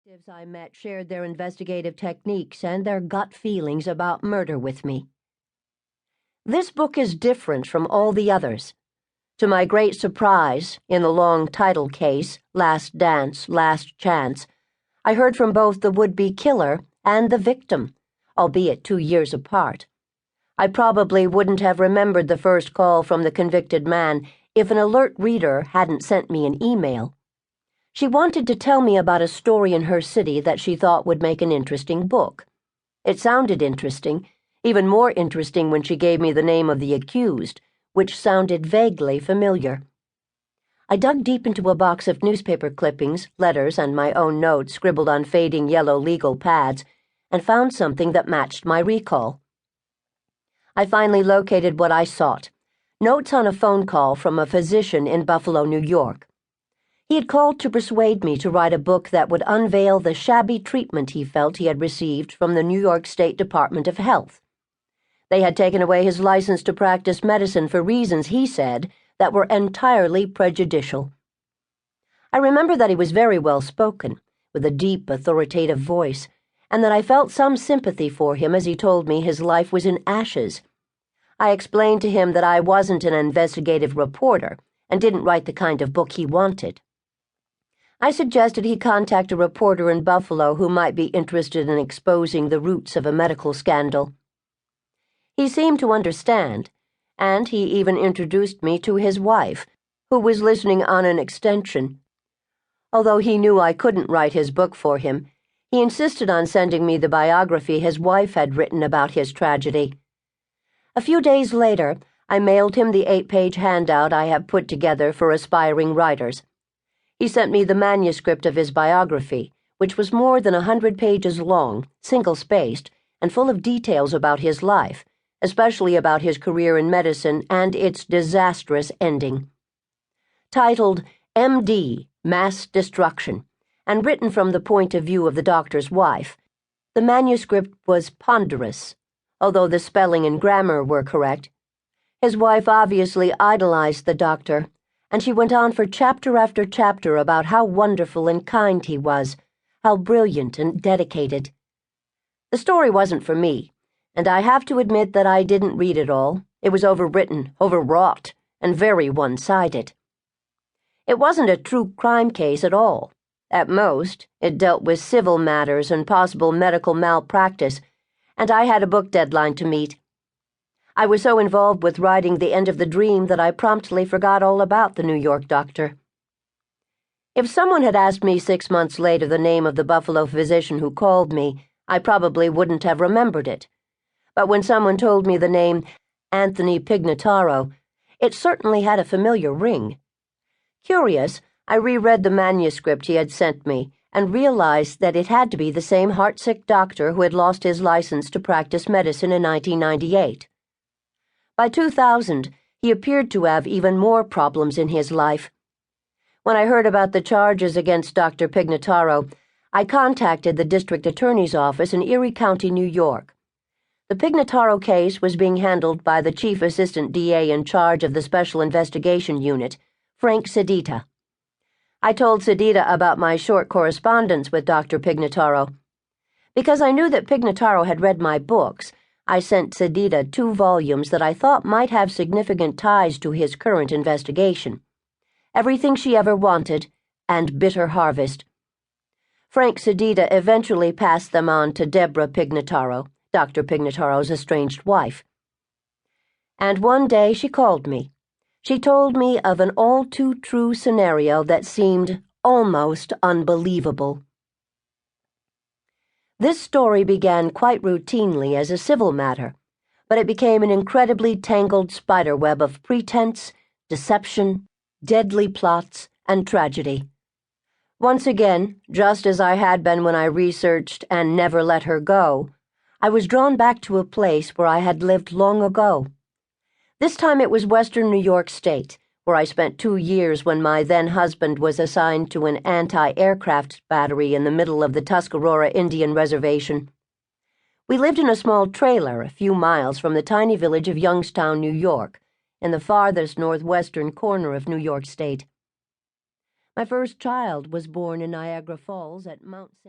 Detectives I met shared their investigative techniques and their gut feelings about murder with me. This book is different from all the others. To my great surprise, in the long title case, Last Dance, Last Chance, I heard from both the would-be killer and the victim, albeit 2 years apart. I probably wouldn't have remembered the first call from the convicted man if an alert reader hadn't sent me an email. She wanted to tell me about a story in her city that she thought would make an interesting book. It sounded interesting, even more interesting when she gave me the name of the accused, which sounded vaguely familiar. I dug deep into a box of newspaper clippings, letters, and my own notes scribbled on fading yellow legal pads, and found something that matched my recall. I finally located what I sought: notes on a phone call from a physician in Buffalo, New York. He had called to persuade me to write a book that would unveil the shabby treatment he felt he had received from the New York State Department of Health. They had taken away his license to practice medicine for reasons, he said, that were entirely prejudicial. I remember that he was very well spoken, with a deep, authoritative voice, and that I felt some sympathy for him as he told me his life was in ashes. I explained to him that I wasn't an investigative reporter and didn't write the kind of book he wanted. I suggested he contact a reporter in Buffalo who might be interested in exposing the roots of a medical scandal. He seemed to understand, and he even introduced me to his wife, who was listening on an extension. Although he knew I couldn't write his book for him, he insisted on sending me the biography his wife had written about his tragedy. A few days later, I mailed him the 8-page handout I have put together for aspiring writers. He sent me the manuscript of his biography, which was more than 100 pages long, single-spaced, and full of details about his life, especially about his career in medicine and its disastrous ending. Titled M.D. Mass Destruction, and written from the point of view of the doctor's wife, the manuscript was ponderous, although the spelling and grammar were correct. His wife obviously idolized the doctor, and she went on for chapter after chapter about how wonderful and kind he was, how brilliant and dedicated. The story wasn't for me, and I have to admit that I didn't read it all. It was overwritten, overwrought, and very one-sided. It wasn't a true crime case at all. At most, it dealt with civil matters and possible medical malpractice, and I had a book deadline to meet. I was so involved with writing The End of the Dream that I promptly forgot all about the New York doctor. If someone had asked me 6 months later the name of the Buffalo physician who called me, I probably wouldn't have remembered it. But when someone told me the name Anthony Pignataro, it certainly had a familiar ring. Curious, I reread the manuscript he had sent me and realized that it had to be the same heartsick doctor who had lost his license to practice medicine in 1998. By 2000, he appeared to have even more problems in his life. When I heard about the charges against Dr. Pignataro, I contacted the district attorney's office in Erie County, New York. The Pignataro case was being handled by the chief assistant DA in charge of the Special Investigation Unit, Frank Sedita. I told Sedita about my short correspondence with Dr. Pignataro. Because I knew that Pignataro had read my books, I sent Sedita 2 volumes that I thought might have significant ties to his current investigation: Everything She Ever Wanted and Bitter Harvest. Frank Sedita eventually passed them on to Deborah Pignataro, Dr. Pignataro's estranged wife. And one day she called me. She told me of an all-too-true scenario that seemed almost unbelievable. This story began quite routinely as a civil matter, but it became an incredibly tangled spiderweb of pretense, deception, deadly plots, and tragedy. Once again, just as I had been when I researched And Never Let Her Go, I was drawn back to a place where I had lived long ago. This time it was Western New York State, where I spent 2 years when my then-husband was assigned to an anti-aircraft battery in the middle of the Tuscarora Indian Reservation. We lived in a small trailer a few miles from the tiny village of Youngstown, New York, in the farthest northwestern corner of New York State. My first child was born in Niagara Falls at Mount St.